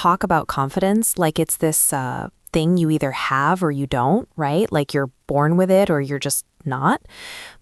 talk about confidence like it's this thing you either have or you don't, right? Like you're born with it or you're just not.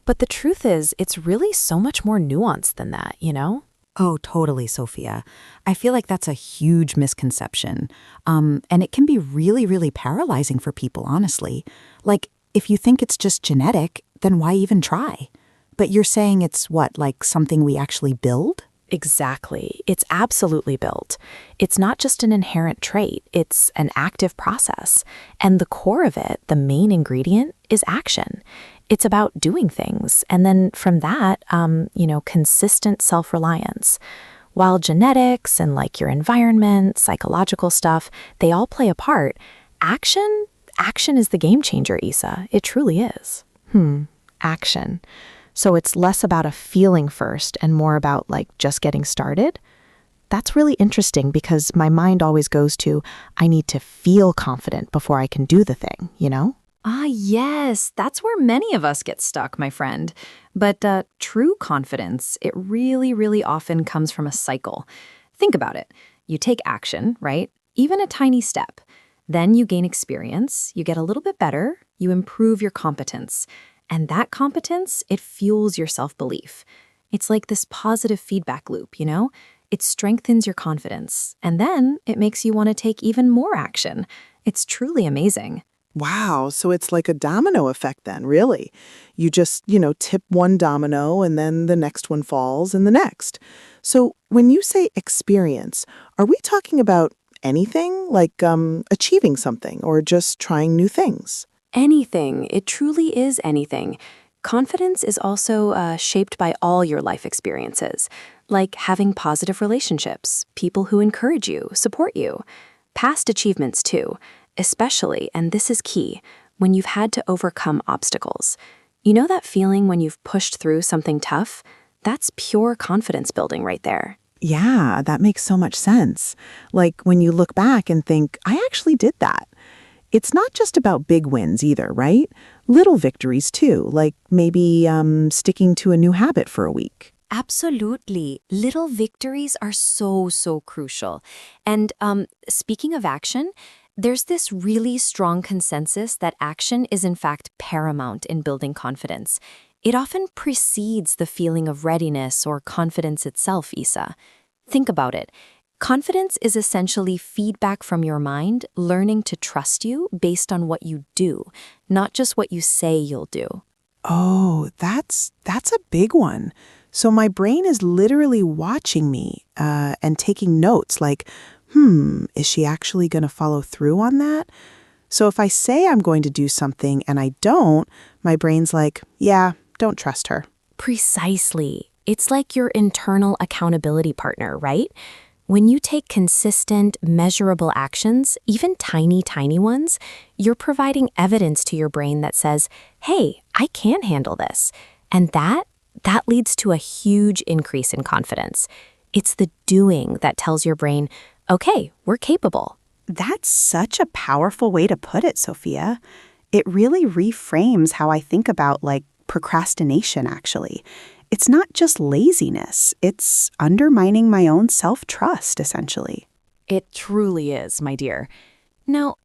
But the truth is, it's really so much more nuanced than that, you know? Oh, totally, Sophia. I feel like that's a huge misconception. And it can be really, really paralyzing for people, honestly. Like, if you think it's just genetic, then why even try? But you're saying it's what, like something we actually build? Exactly. It's absolutely built. It's not just an inherent trait, it's an active process. And the core of it, the main ingredient, is action. It's about doing things. And then from that, consistent self-reliance. While genetics and like your environment, psychological stuff, they all play a part, action is the game changer, Isa. It truly is. Action. So it's less about a feeling first and more about like just getting started. That's really interesting because my mind always goes to, I need to feel confident before I can do the thing, you know? Ah, yes, that's where many of us get stuck, my friend. But true confidence, it really, really often comes from a cycle. Think about it. You take action, right? Even a tiny step. Then you gain experience, you get a little bit better, you improve your competence. And that competence, it fuels your self-belief. It's like this positive feedback loop, you know? It strengthens your confidence, and then it makes you want to take even more action. It's truly amazing. Wow, so it's like a domino effect then, really. You just, tip one domino and then the next one falls and the next. So when you say experience, are we talking about anything like achieving something or just trying new things? Anything. It truly is anything. Confidence is also shaped by all your life experiences, like having positive relationships, people who encourage you, support you. Past achievements too, especially, and this is key, when you've had to overcome obstacles. You know that feeling when you've pushed through something tough? That's pure confidence building right there. Yeah, that makes so much sense. Like when you look back and think, I actually did that. It's not just about big wins either, right? Little victories too, like maybe sticking to a new habit for a week. Absolutely. Little victories are so, so crucial. And speaking of action, there's this really strong consensus that action is in fact paramount in building confidence. It often precedes the feeling of readiness or confidence itself, Isa. Think about it. Confidence is essentially feedback from your mind, learning to trust you based on what you do, not just what you say you'll do. Oh, that's a big one. So my brain is literally watching me and taking notes like, is she actually going to follow through on that? So if I say I'm going to do something and I don't, my brain's like, yeah, don't trust her. Precisely. It's like your internal accountability partner, right? When you take consistent, measurable actions, even tiny, tiny ones, you're providing evidence to your brain that says, hey, I can handle this. And that leads to a huge increase in confidence. It's the doing that tells your brain, okay, we're capable. That's such a powerful way to put it, Sophia. It really reframes how I think about, like, procrastination, actually. It's not just laziness. It's undermining my own self-trust, essentially. It truly is, my dear. Now,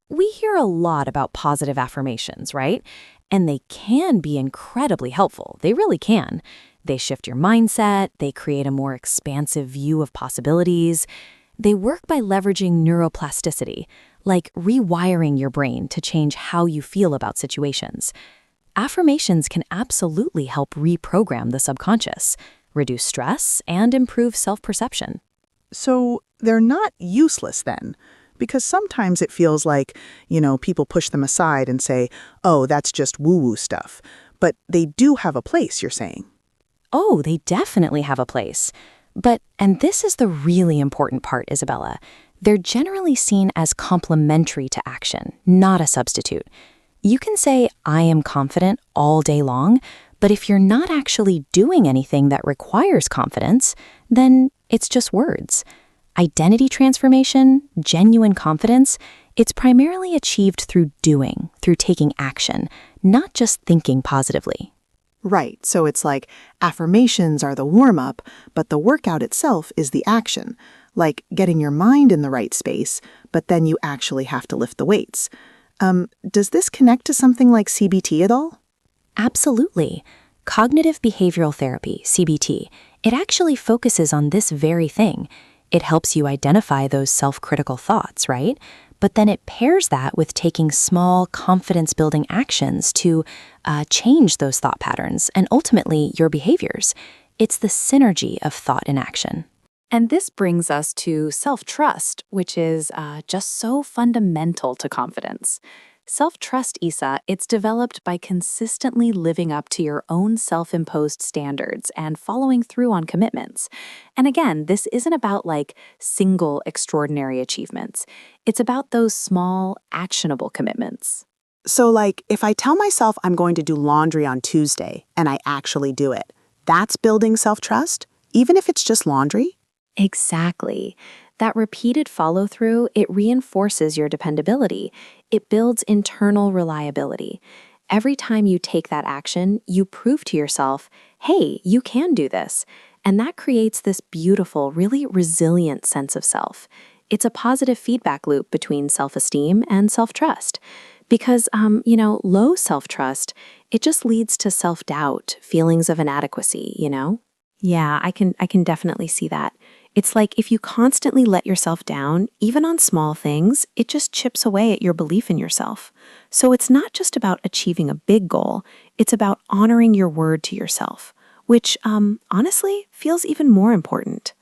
we hear a lot about positive affirmations, right? And they can be incredibly helpful. They really can. They shift your mindset. They create a more expansive view of possibilities. They work by leveraging neuroplasticity, like rewiring your brain to change how you feel about situations. Affirmations can absolutely help reprogram the subconscious, reduce stress, and improve self-perception. So they're not useless then, because sometimes it feels like, people push them aside and say, oh, that's just woo-woo stuff. But they do have a place, you're saying. Oh, they definitely have a place. But, and this is the really important part, Isabella, they're generally seen as complementary to action, not a substitute. You can say, I am confident all day long, but if you're not actually doing anything that requires confidence, then it's just words. Identity transformation, genuine confidence, it's primarily achieved through doing, through taking action, not just thinking positively. Right, so it's like affirmations are the warm-up, but the workout itself is the action. like getting your mind in the right space, but then you actually have to lift the weights. Does this connect to something like CBT at all? Absolutely. Cognitive behavioral therapy, CBT, it actually focuses on this very thing. It helps you identify those self-critical thoughts, right? But then it pairs that with taking small, confidence-building actions to change those thought patterns and ultimately your behaviors. It's the synergy of thought and action. And this brings us to self-trust, which is just so fundamental to confidence. Self-trust, Isa, it's developed by consistently living up to your own self-imposed standards and following through on commitments. And again, this isn't about like single extraordinary achievements. It's about those small, actionable commitments. So, like, if I tell myself I'm going to do laundry on Tuesday and I actually do it, that's building self-trust, even if it's just laundry? Exactly. That repeated follow-through, it reinforces your dependability. It builds internal reliability. Every time you take that action, you prove to yourself, hey, you can do this. And that creates this beautiful, really resilient sense of self. It's a positive feedback loop between self-esteem and self-trust. Because, low self-trust, it just leads to self-doubt, feelings of inadequacy, Yeah, I can definitely see that. It's like if you constantly let yourself down, even on small things, it just chips away at your belief in yourself. So it's not just about achieving a big goal, it's about honoring your word to yourself, which, honestly, feels even more important.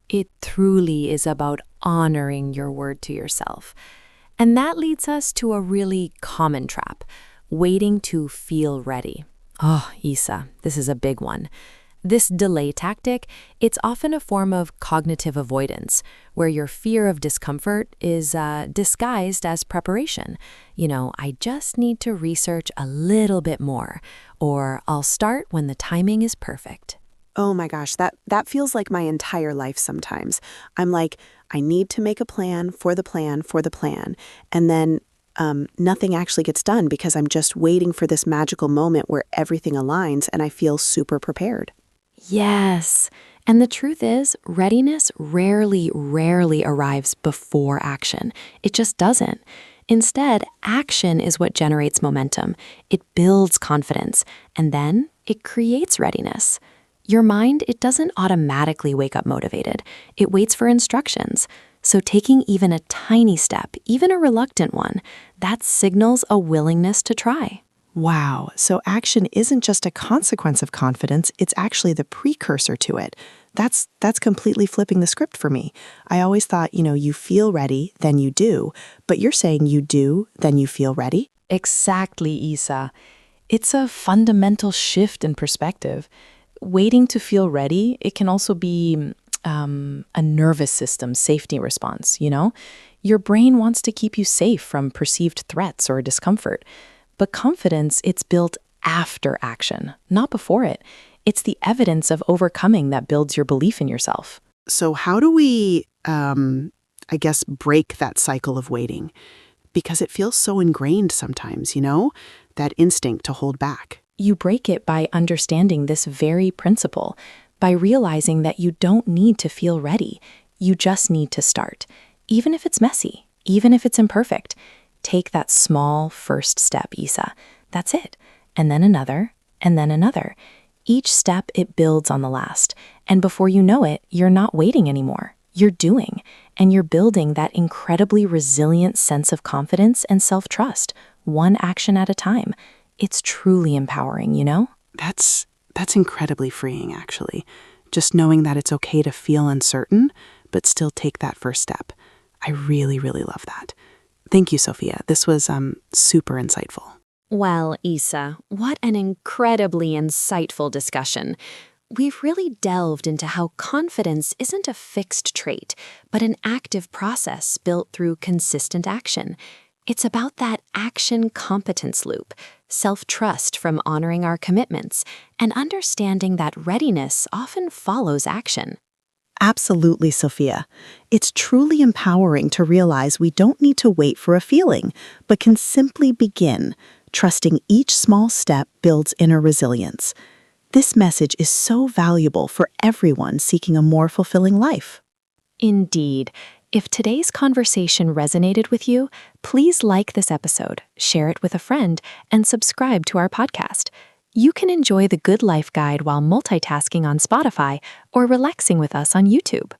It truly is about honoring your word to yourself. And that leads us to a really common trap, waiting to feel ready. Oh, Isa, this is a big one. This delay tactic, it's often a form of cognitive avoidance, where your fear of discomfort is disguised as preparation. I just need to research a little bit more, or I'll start when the timing is perfect. Oh my gosh, that feels like my entire life sometimes. I'm like, I need to make a plan for the plan for the plan. And then nothing actually gets done because I'm just waiting for this magical moment where everything aligns and I feel super prepared. Yes. And the truth is, readiness rarely arrives before action. It just doesn't. Instead, action is what generates momentum. It builds confidence, and then it creates readiness. Your mind, it doesn't automatically wake up motivated. It waits for instructions. So taking even a tiny step, even a reluctant one, that signals a willingness to try. Wow, so action isn't just a consequence of confidence, it's actually the precursor to it. That's completely flipping the script for me. I always thought, you feel ready, then you do, but you're saying you do, then you feel ready? Exactly, Isa. It's a fundamental shift in perspective. Waiting to feel ready, it can also be a nervous system safety response, Your brain wants to keep you safe from perceived threats or discomfort. But confidence, it's built after action, not before it. It's the evidence of overcoming that builds your belief in yourself. So how do we, break that cycle of waiting? Because it feels so ingrained sometimes, that instinct to hold back. You break it by understanding this very principle, by realizing that you don't need to feel ready. You just need to start. Even if it's messy, even if it's imperfect. Take that small first step, Isa. That's it. And then another, and then another. Each step, it builds on the last. And before you know it, you're not waiting anymore. You're doing. And you're building that incredibly resilient sense of confidence and self-trust, one action at a time. It's truly empowering, That's incredibly freeing, actually. Just knowing that it's okay to feel uncertain, but still take that first step. I really, really love that. Thank you, Sophia. This was super insightful. Well, Isa, what an incredibly insightful discussion. We've really delved into how confidence isn't a fixed trait, but an active process built through consistent action. It's about that action competence loop, self-trust from honoring our commitments, and understanding that readiness often follows action. Absolutely, Sophia. It's truly empowering to realize we don't need to wait for a feeling, but can simply begin, trusting each small step builds inner resilience. This message is so valuable for everyone seeking a more fulfilling life. Indeed. If today's conversation resonated with you, please like this episode, share it with a friend, and subscribe to our podcast. You can enjoy the Good Life Guide while multitasking on Spotify or relaxing with us on YouTube.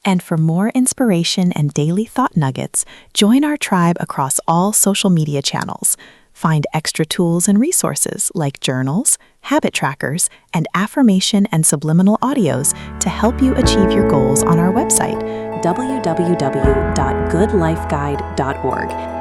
And for more inspiration and daily thought nuggets, join our tribe across all social media channels. Find extra tools and resources like journals, habit trackers, and affirmation and subliminal audios to help you achieve your goals on our website, www.goodlifeguide.org.